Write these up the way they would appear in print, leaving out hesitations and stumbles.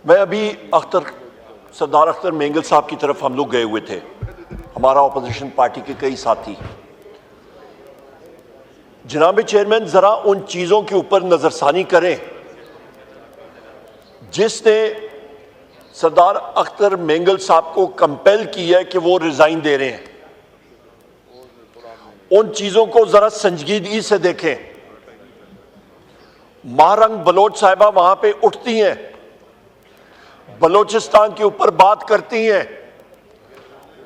मैं अभी सरदार अख्तर मेंगल साहब की तरफ हम लोग गए हुए थे, हमारा ऑपोजिशन पार्टी के कई साथी। जनाब चेयरमैन, जरा उन चीजों के ऊपर नजरसानी करें जिसने सरदार अख्तर मेंगल साहब को कंपेल किया है कि वो रिजाइन दे रहे हैं। उन चीजों को जरा संजीदगी से देखें। महारंग बलोच साहिबा वहां पे उठती हैं, बलोचिस्तान के ऊपर बात करती हैं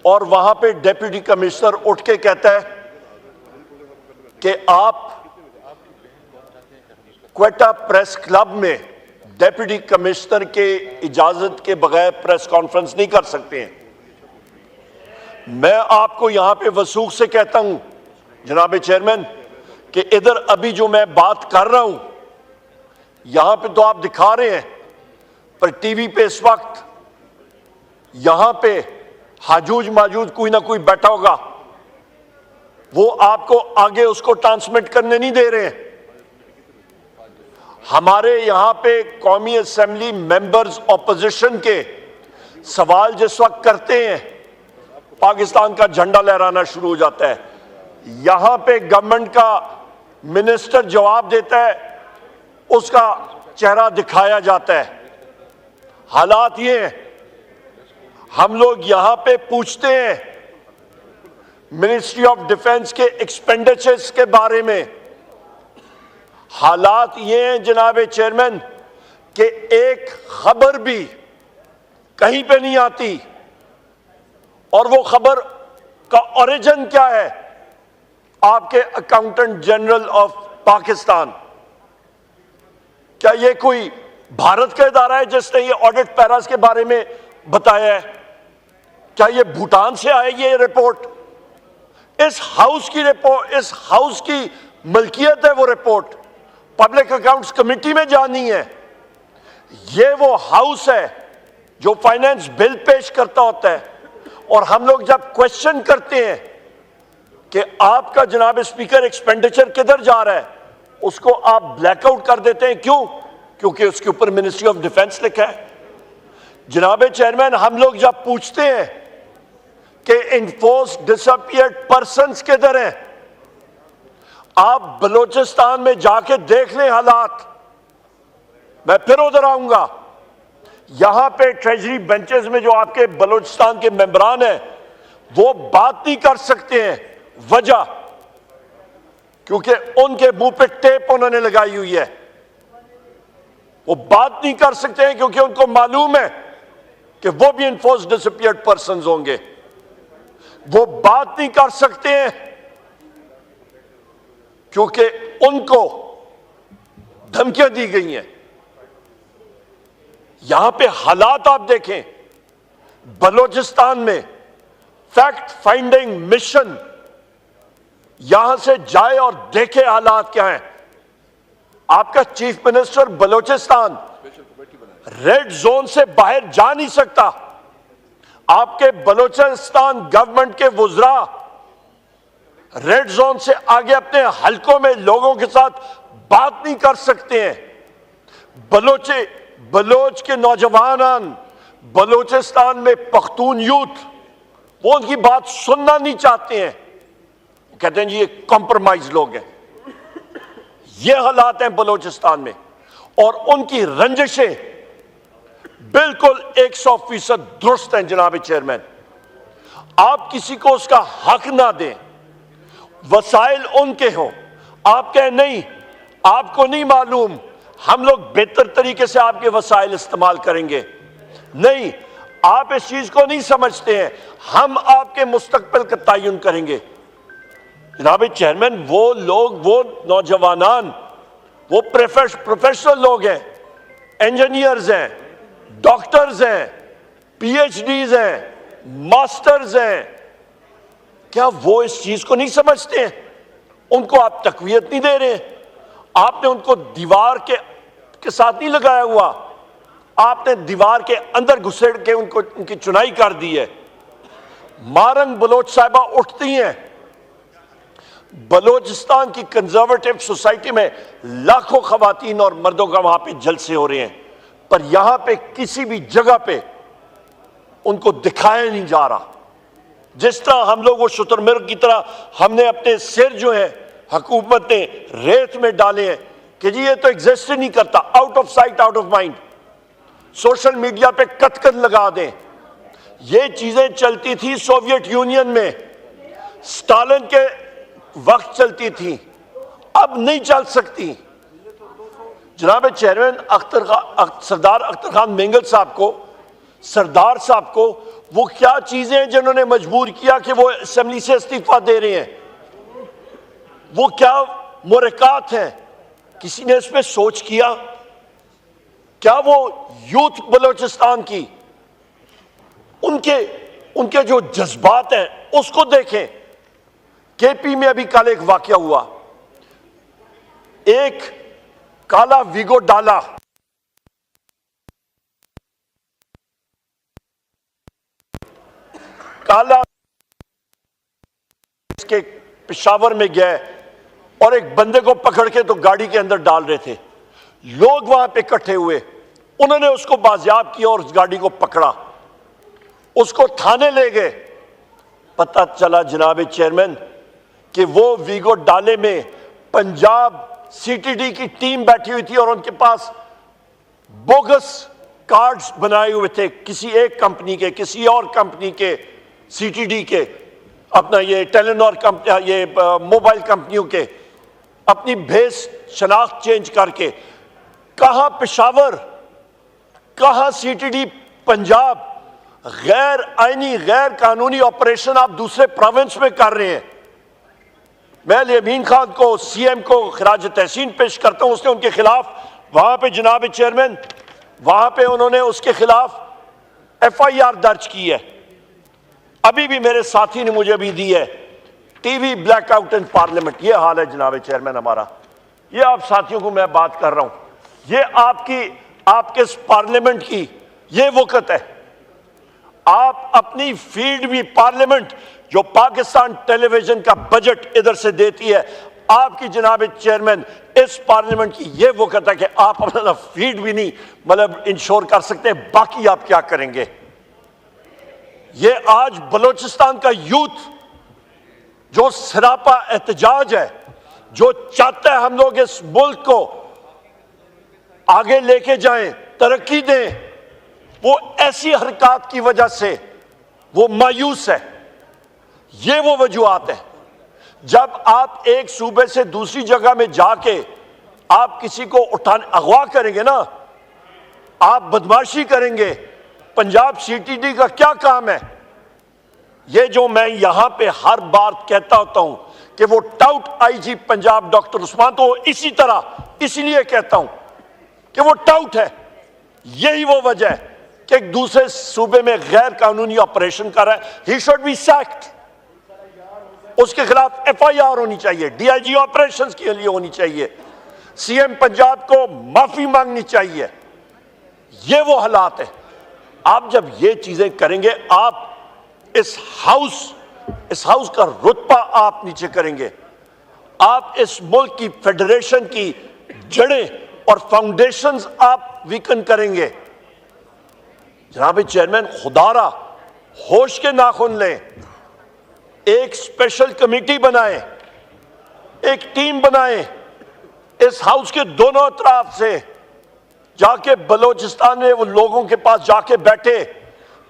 और वहां पे डिप्टी कमिश्नर उठ के कहता है कि आप क्वेटा प्रेस क्लब में डिप्टी कमिश्नर के इजाजत के बगैर प्रेस कॉन्फ्रेंस नहीं कर सकते हैं। मैं आपको यहां पे वसूख से कहता हूं जनाब चेयरमैन कि इधर अभी जो मैं बात कर रहा हूं यहां पे तो आप दिखा रहे हैं, पर टीवी पे इस वक्त यहां पे हाजूज माजूज कोई ना कोई बैठा होगा, वो आपको आगे उसको ट्रांसमिट करने नहीं दे रहे हैं। हमारे यहां पे कौमी असेंबली मेंबर्स ऑपोजिशन के सवाल जिस वक्त करते हैं पाकिस्तान का झंडा लहराना शुरू हो जाता है। यहां पे गवर्नमेंट का मिनिस्टर जवाब देता है, उसका चेहरा दिखाया जाता है। हालात ये हैं, हम लोग यहां पे पूछते हैं मिनिस्ट्री ऑफ डिफेंस के एक्सपेंडिचर्स के बारे में। हालात ये हैं जनाब चेयरमैन कि एक खबर भी कहीं पे नहीं आती, और वो खबर का ओरिजिन क्या है? आपके अकाउंटेंट जनरल ऑफ पाकिस्तान। क्या ये कोई भारत का इदारा है जिसने ये ऑडिट पैरास के बारे में बताया है? क्या ये भूटान से आए ये रिपोर्ट? इस हाउस की रिपोर्ट, इस हाउस की मलकियत है वो रिपोर्ट, पब्लिक अकाउंट्स कमेटी में जानी है। ये वो हाउस है जो फाइनेंस बिल पेश करता होता है, और हम लोग जब क्वेश्चन करते हैं कि आपका जनाब स्पीकर एक्सपेंडिचर किधर जा रहा है, उसको आप ब्लैकआउट कर देते हैं। क्यों? क्योंकि उसके ऊपर मिनिस्ट्री ऑफ डिफेंस लिखा है। जनाब चेयरमैन, हम लोग जब पूछते हैं कि इन्फोर्स डिसअपियर्ड पर्सन्स किधर हैं, आप बलूचिस्तान में जाके देख लें हालात। मैं फिर उधर आऊंगा। यहां पे ट्रेजरी बेंचेस में जो आपके बलूचिस्तान के मेंबरान हैं वो बात नहीं कर सकते हैं। वजह क्योंकि उनके मुंह पे टेप उन्होंने लगाई हुई है। वो बात नहीं कर सकते हैं क्योंकि उनको मालूम है कि वो भी इन्फोर्स डिसअपियर्ड पर्सन्स होंगे। वो बात नहीं कर सकते हैं क्योंकि उनको धमकियां दी गई हैं। यहां पे हालात आप देखें, बलूचिस्तान में फैक्ट फाइंडिंग मिशन यहां से जाए और देखे हालात क्या हैं। आपका chief minister Balochistan red zone से बाहर जा नहीं सकता। आपके बलूचिस्तान गवर्नमेंट के वुज़रा रेड जोन से आगे अपने हलकों में लोगों के साथ बात नहीं कर सकते हैं। बलोच के नौजवान बलूचिस्तान में पख्तून यूथ वो उनकी बात सुनना नहीं चाहते हैं। कहते हैं जी ये कॉम्प्रोमाइज लोग हैं। ये हालात हैं बलूचिस्तान में, और उनकी रंजिशें बिल्कुल 100% दुरुस्त हैं जनाब चेयरमैन। आप किसी को उसका हक ना दें, वसाइल उनके हों, आप कहें नहीं आपको नहीं मालूम, हम लोग बेहतर तरीके से आपके वसाइल इस्तेमाल करेंगे। नहीं, आप इस चीज को नहीं समझते हैं, हम आपके मुस्तकबिल का तयन करेंगे। जनाब चेयरमैन, वो लोग, वो नौजवान, वो प्रोफेशनल लोग हैं, इंजीनियर्स हैं, डॉक्टर्स हैं, पीएचडीज हैं, मास्टर्स हैं। क्या वो इस चीज को नहीं समझते हैं? उनको आप तकवीयत नहीं दे रहे। आपने उनको दीवार के साथ नहीं लगाया हुआ, आपने दीवार के अंदर घुसेड़ के उनकी चुनाई कर दी है। मारंग बलोच साहिबा उठती हैं, बलूचिस्तान की कंजर्वेटिव सोसाइटी में लाखों खवातीन और मर्दों का वहां पे जलसे हो रहे हैं। पर यहां पे किसी भी जगह पे उनको दिखाया नहीं जा रहा। जिस तरह हम लोग वो शुतुरमुर्ग की तरह हमने अपने सिर जो है हुकूमत ने रेत में डाले हैं कि जी ये तो एग्जिस्ट ही नहीं करता, out of sight out of mind. Social media पे कतकत लगा दें। ये चीजें चलती थी सोवियत यूनियन में, स्टालिन के वक्त चलती थी, अब नहीं चल सकती। जनाब चेयरमैन सरदार अख्तर खान मेंगल साहब को, सरदार साहब को, वो क्या चीजें हैं जिन्होंने मजबूर किया कि वो असेंबली से इस्तीफा दे रहे हैं? वो क्या मुरक़ात हैं? किसी ने इस पे सोच किया? क्या वो यूथ बलोचिस्तान की उनके जो जज्बात हैं उसको देखें। केपी में अभी कल एक वाकया हुआ, एक काला वीगो डाला, काला इसके पेशावर में गए और एक बंदे को पकड़ के तो गाड़ी के अंदर डाल रहे थे। लोग वहां पे इकट्ठे हुए, उन्होंने उसको बाजियाब किया और उस गाड़ी को पकड़ा, उसको थाने ले गए। पता चला जनाब चेयरमैन कि वो वीगो डाले में पंजाब सीटीडी की टीम बैठी हुई थी और उनके पास बोगस कार्ड्स बनाए हुए थे, किसी एक कंपनी के, किसी और कंपनी के, सीटीडी के, अपना ये टेलीनॉर कंपनी, ये मोबाइल कंपनियों के, अपनी भेस शनाख्त चेंज करके। कहां पेशावर, कहां सीटीडी पंजाब? गैर आईनी गैर कानूनी ऑपरेशन आप दूसरे प्रोविंस में कर रहे हैं। मैं यमीन खान को, सीएम को खराज तहसीन पेश करता हूं। उसने उनके खिलाफ वहां पे जनाब चेयरमैन, वहां पे उन्होंने उसके खिलाफ एफआईआर दर्ज की है। अभी भी मेरे साथी ने मुझे भी दी है, टीवी ब्लैकआउट इन पार्लियामेंट। ये हाल है जनाब चेयरमैन हमारा। ये आप साथियों को मैं बात कर रहा हूं, ये आपके इस पार्लियामेंट की ये वक़्त है। आप अपनी फील्ड भी पार्लियामेंट, जो पाकिस्तान टेलीविजन का बजट इधर से देती है, आपकी जनाब चेयरमैन इस पार्लियामेंट की यह वक़्त है कि आप अपना फीड भी नहीं मतलब इंश्योर कर सकते, बाकी आप क्या करेंगे? ये आज बलोचिस्तान का यूथ जो सरापा एहतजाज है, जो चाहता है हम लोग इस मुल्क को आगे लेके जाएं, तरक्की दें, वो ऐसी हरकत की वजह से वो मायूस है। ये वो वजूहात है। जब आप एक सूबे से दूसरी जगह में जाके आप किसी को अगवा करेंगे ना, आप बदमाशी करेंगे, पंजाब सीटीडी का क्या काम है? ये जो मैं यहां पे हर बार कहता होता हूं कि वो taut IG Punjab doctor Usman, तो इसी तरह इसलिए कहता हूं कि वो टाउट है। यही वो वजह है कि एक दूसरे सूबे में गैर कानूनी ऑपरेशन कर रहा है। He should be sacked. उसके खिलाफ एफआईआर होनी चाहिए, डीआईजी ऑपरेशंस के लिए होनी चाहिए, सीएम पंजाब को माफी मांगनी चाहिए। ये वो हालात है। आप जब ये चीजें करेंगे, आप इस हाउस का रुतबा आप नीचे करेंगे, आप इस मुल्क की फेडरेशन की जड़ें और फाउंडेशंस आप वीकन करेंगे। जनाब चेयरमैन, खुदारा होश के नाखून लें, एक स्पेशल कमेटी बनाएं, एक टीम बनाएं, इस हाउस के दोनों तरफ से जाके बलोचिस्तान में वो लोगों के पास जाके बैठे,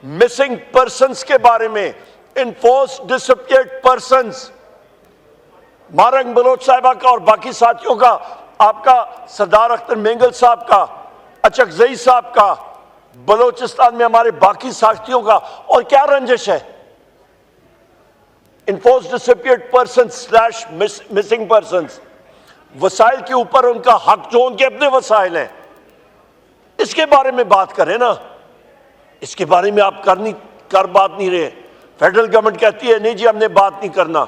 मिसिंग पर्संस के बारे में, enforce disappeared persons, Marang Bloch साहिबा का और बाकी साथियों का, आपका सरदार अख्तर मेंगल साहब का, अचकजई साहब का, बलोचिस्तान में हमारे बाकी साथियों का, और क्या रंजिश है? Enforced disappeared persons slash missing persons, वसाइल के ऊपर उनका हक जो उनके अपने वसाइल हैं, इसके बारे में बात करें ना। इसके बारे में आप कर बात नहीं रहे। फेडरल गवर्नमेंट कहती है नहीं जी हमने बात नहीं करना,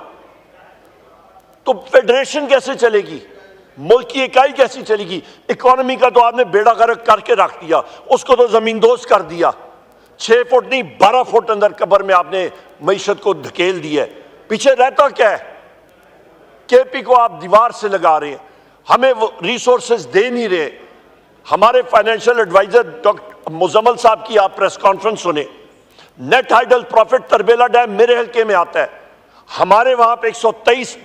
तो फेडरेशन कैसे चलेगी? मुल्क की इकाई कैसी चलेगी? इकोनॉमी का तो आपने बेड़ा गर्क करके रख दिया, उसको तो जमींदोज कर दिया। 6 फुट नहीं 12 फुट अंदर कब्र में आपने मईशत को धकेल दिया। पीछे रहता क्या है? केपी को आप दीवार से लगा रहे हैं, हमें वो रिसोर्सेज दे नहीं रहे। हमारे फाइनेंशियल एडवाइजर डॉक्टर मुजम्मल साहब की आप प्रेस कॉन्फ्रेंस सुने। Net hydel profit Tarbela dam मेरे हल्के में आता है, हमारे वहां पे 123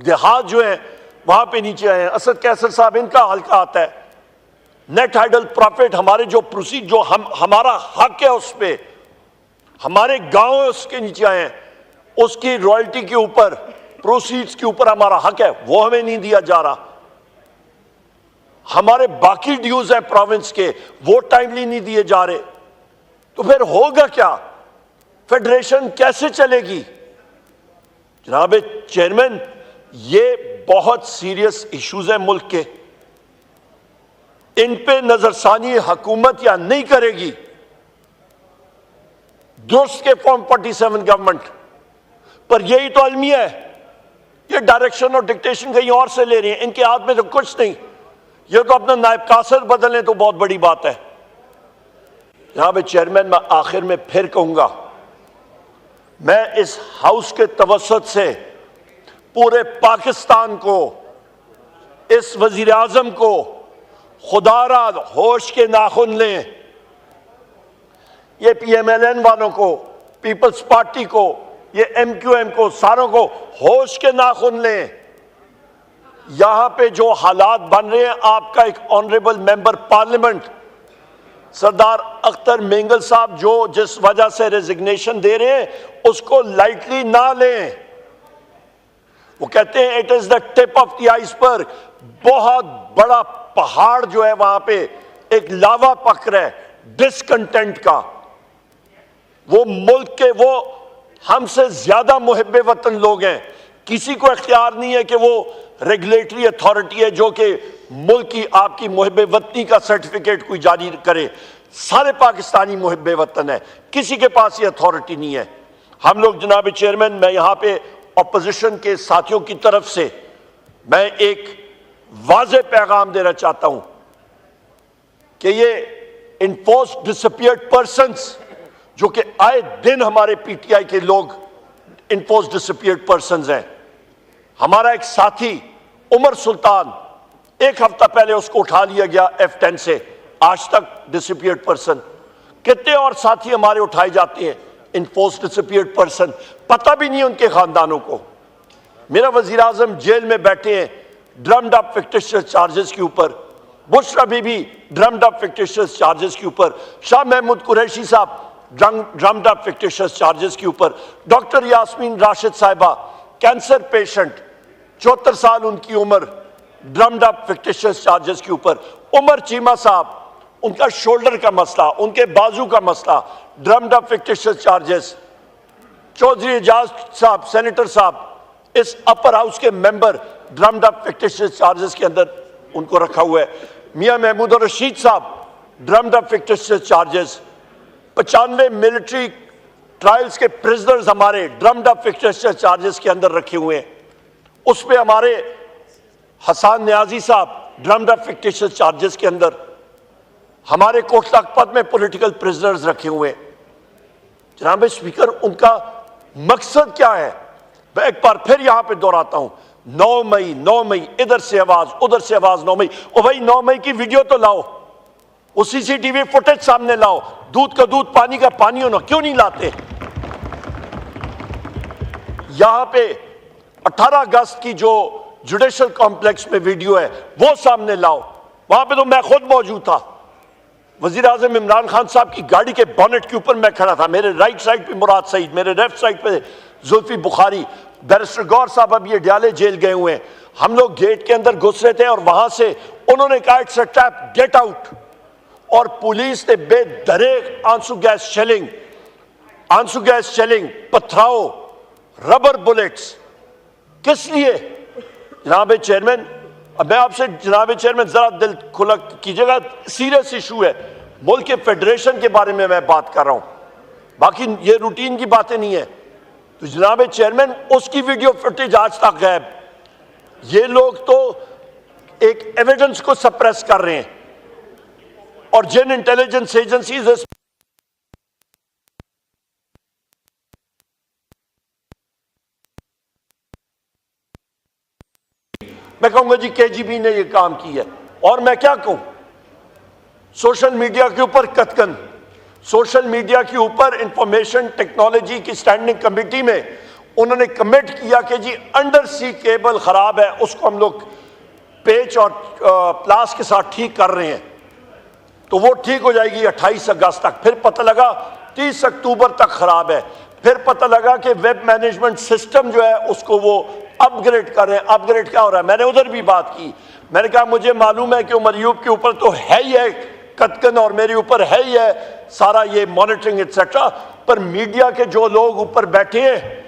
देहात जो है वहां पे नीचे आए हैं। असद कैसर साहब इनका हल्का आता है। नेट हाइडल प्रॉफिट हमारे जो प्रोसीड जो हमारा हक है उस पे, हमारे गांव है उसके नीचे आए हैं, उसकी रॉयल्टी के ऊपर प्रोसीड्स के ऊपर हमारा हक है, वो हमें नहीं दिया जा रहा। हमारे बाकी ड्यूज हैं प्रोविंस के, वो टाइमली नहीं दिए जा रहे। तो फिर होगा क्या? फेडरेशन कैसे चलेगी? जनाब चेयरमैन, ये बहुत सीरियस इश्यूज हैं मुल्क के, इन पे नजरसानी हुकूमत या नहीं करेगी दुरुस्त के फॉर्म 47 गवर्नमेंट पर, यही तो अलमिया है। ये डायरेक्शन और डिक्टेशन कहीं और से ले रही है, इनके हाथ में तो कुछ नहीं। ये तो अपना नायब कासर बदलें तो बहुत बड़ी बात है। जनाब चेयरमैन, मैं आखिर में फिर कहूंगा, मैं इस हाउस के तवस्सुत से पूरे पाकिस्तान को, इस वजीर आजम को खुदारा होश के नाखून लें। ये PMLN वालों को, पीपल्स पार्टी को, ये MQM को, सारों को होश के नाखून लें। यहां पे जो हालात बन रहे हैं, आपका एक ऑनरेबल मेंबर पार्लियामेंट सरदार अख्तर मेंगल साहब जो जिस वजह से रेजिग्नेशन दे रहे हैं, उसको लाइटली ना लें। वो कहते हैं it is the tip of the iceberg, बहुत बड़ा पहाड़ जो है वहां पे एक लावा पक रहा है डिसकंटेंट का। वो मुल्क के, वो हमसे ज्यादा मुहिब्बे वतन लोग हैं, किसी को इख्तियार नहीं है कि वो रेगुलेटरी अथॉरिटी है जो कि मुल्क की आपकी मुहिब्बे वतनी का सर्टिफिकेट कोई जारी करे। सारे पाकिस्तानी मुहिब्बे वतन है, किसी के पास ये अथॉरिटी नहीं है। हम लोग, जनाब चेयरमैन, मैं यहां पे अपोजिशन के साथियों की तरफ से मैं एक वाज़ेह पैगाम देना चाहता हूं कि ये इन्फोर्स्ड डिसअपीयर्ड पर्सन्स जो कि आए दिन हमारे PTI के लोग इन्फोर्स्ड डिसअपीयर्ड पर्सन्स हैं। हमारा एक साथी उमर सुल्तान, एक हफ्ता पहले उसको उठा लिया गया F10 से, आज तक डिसअपीयर्ड पर्सन। कितने और साथी हमारे उठाए जाते हैं इन्फोर्स्ड डिसअपीयर्ड पर्सन, पता भी नहीं उनके खानदानों को। मेरा वजीर आजम जेल में बैठे हैं ड्रम्ड अप फिक्टिशियस चार्जेस के ऊपर, Bushra Bibi drummed up fictitious charges के ऊपर, शाह महमूद कुरैशी साहब ड्रम्ड अप फिक्टिशियस चार्जेस के ऊपर, डॉक्टर यास्मीन राशिद साहिबा कैंसर पेशेंट, 74 साल उनकी उम्र, ड्रम्ड अप फिक्टिशियस चार्जेस के ऊपर, उमर चीमा साहब, उनका शोल्डर का मसला, उनके बाजू का मसला, drummed up fictitious charges, Chaudhry Ejaz साहब, सेनेटर साहब, इस अपर हाउस के member, drummed up fictitious charges के अंदर उनको रखा हुआ है। मियां महमूद और रशीद साहब, drummed up fictitious charges, 95 military trials के प्रिजनर्स हमारे ड्रम्ड अप फिक्टिशियस चार्जेस के अंदर रखे हुए हैं। उस पे हमारे हसन न्याजी साहब ड्रम्ड अप फिक्टिशियस चार्जेस के अंदर, हमारे कोटला लखपत में पॉलिटिकल प्रिजनर्स रखे हुए हैं। जनाब स्पीकर, उनका मकसद क्या है? मैं एक बार फिर यहां पे दोहराता हूं, 9 मई 9 मई, इधर से आवाज उधर से आवाज, 9 मई। ओ भाई, 9 मई की वीडियो तो लाओ, वो CCTV फुटेज सामने लाओ, दूध का दूध पानी का पानी होना, क्यों नहीं लाते? यहां पे 18 अगस्त की जो जुडिशल कॉम्प्लेक्स में वीडियो है वो सामने लाओ। वहां पे तो मैं खुद मौजूद था, वजीर आजम इमरान खान साहब की गाड़ी के बॉनेट के ऊपर मैं खड़ा था। मेरे राइट साइड पे मुराद सईद, मेरे लेफ्ट साइड पे जुल्फी बुखारी, बैरिस्टर गौर साहब अब ये डियाले जेल गए हुए हैं। हम लोग गेट के अंदर घुस रहे थे और वहां से उन्होंने कहा it's a trap, get out, और पुलिस ने बेदरेक आंसू गैस शेलिंग, पथराव, रबर बुलेट्स, किस लिए? जनाब चेयरमैन, अब मैं आपसे, जनाब चेयरमैन, जरा दिल खुला कीजिएगा, सीरियस इशू है, मुल्क के फेडरेशन के बारे में मैं बात कर रहा हूं, बाकी ये रूटीन की बातें नहीं है। तो जनाब चेयरमैन, उसकी वीडियो फुटेज आज तक गायब। ये लोग तो एक एविडेंस को सप्रेस कर रहे हैं, और जिन इंटेलिजेंस एजेंसीज मैं कहूंगा जी KGB ने ये काम किया है, और मैं क्या कहूं, सोशल मीडिया के ऊपर कतकन, सोशल मीडिया के ऊपर इंफॉर्मेशन टेक्नोलॉजी की स्टैंडिंग कमेटी में उन्होंने कमिट किया कि जी अंडर सी केबल खराब है, उसको हम लोग पेच और प्लास के साथ ठीक कर रहे हैं, तो वो ठीक हो जाएगी 28 अगस्त तक। फिर पता लगा 30 अक्टूबर तक खराब है। फिर पता लगा कि वेब मैनेजमेंट सिस्टम जो है उसको वो अपग्रेड कर रहे हैं। अपग्रेड क्या हो रहा है? मैंने उधर भी बात की, मैंने कहा मुझे मालूम है कि उमर अयूब के ऊपर तो है ही है कतकन और मेरे ऊपर है ही है सारा ये मॉनिटरिंग एक्सेट्रा, पर मीडिया के जो लोग ऊपर बैठे हैं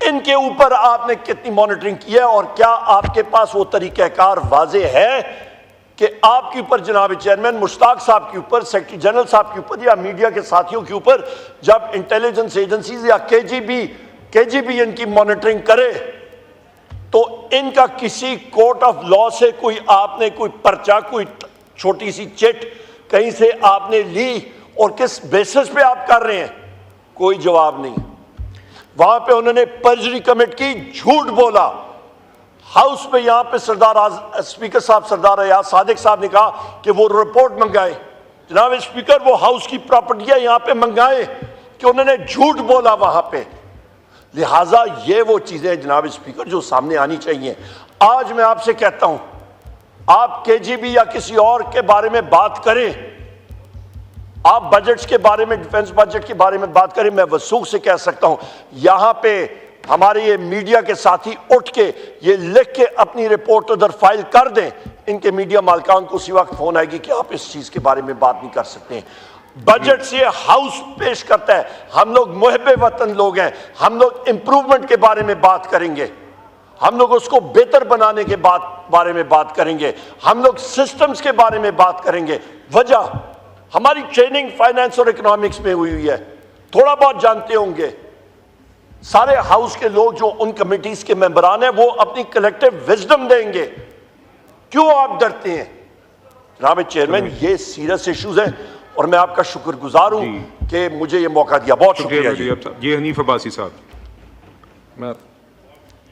इनके ऊपर आपने कितनी मॉनिटरिंग की है? और क्या आपके पास वो तरीक़ाकार वाज़े है कि आपके ऊपर जनाब चेयरमैन मुश्ताक साहब के ऊपर, सेक्रेटरी जनरल साहब के ऊपर या मीडिया के साथियों के ऊपर जब इंटेलिजेंस एजेंसीज या केजीबी इनकी मॉनिटरिंग करे तो इनका किसी कोर्ट ऑफ लॉ से कोई आपने कोई पर्चा, कोई छोटी सी चिट कहीं से आपने ली और किस बेसिस पे आप कर रहे हैं? कोई जवाब नहीं। वहां पे उन्होंने पर्जरी कमिट की, झूठ बोला। हाउस पे यहां पे स्पीकर साहब सरदार अयाज सादिक साहब ने कहा कि वो रिपोर्ट मंगाए। जनाब स्पीकर, वो हाउस की प्रॉपर्टियां यहां पे मंगाए कि उन्होंने झूठ बोला वहां पे। लिहाजा ये वो चीजें जनाब स्पीकर जो सामने आनी चाहिए। आज मैं आपसे कहता हूं, आप केजीबी या किसी और के बारे में बात करें, आप बजट्स के बारे में, डिफेंस बजट के बारे में बात करें, मैं वसूख से कह सकता हूं यहां पे हमारे ये मीडिया के साथी उठ के ये लिख के अपनी रिपोर्ट उधर फाइल कर दें। इनके मीडिया मालिकान को उसी वक्त फोन आएगी कि आप इस चीज के बारे में बात नहीं कर सकते। बजट से हाउस पेश करता है, हम लोग मुहब्बे वतन लोग हैं, हम लोग इंप्रूवमेंट के बारे में बात करेंगे, हम लोग उसको बेहतर बनाने के बारे में बात करेंगे, हम लोग सिस्टम्स के बारे में बात करेंगे। वजह हमारी ट्रेनिंग फाइनेंस और इकोनॉमिक्स में हुई है, थोड़ा बहुत जानते होंगे। सारे हाउस के लोग जो उन कमिटीज के मेंबरान हैं वो अपनी कलेक्टिव विजडम देंगे। क्यों आप डरते हैं? जनाब चेयरमैन, ये सीरियस इश्यूज हैं और मैं आपका शुक्रगुजार हूं कि मुझे ये मौका दिया। बहुत शुक्रिया। ये हनीफ अब्बासी साहब।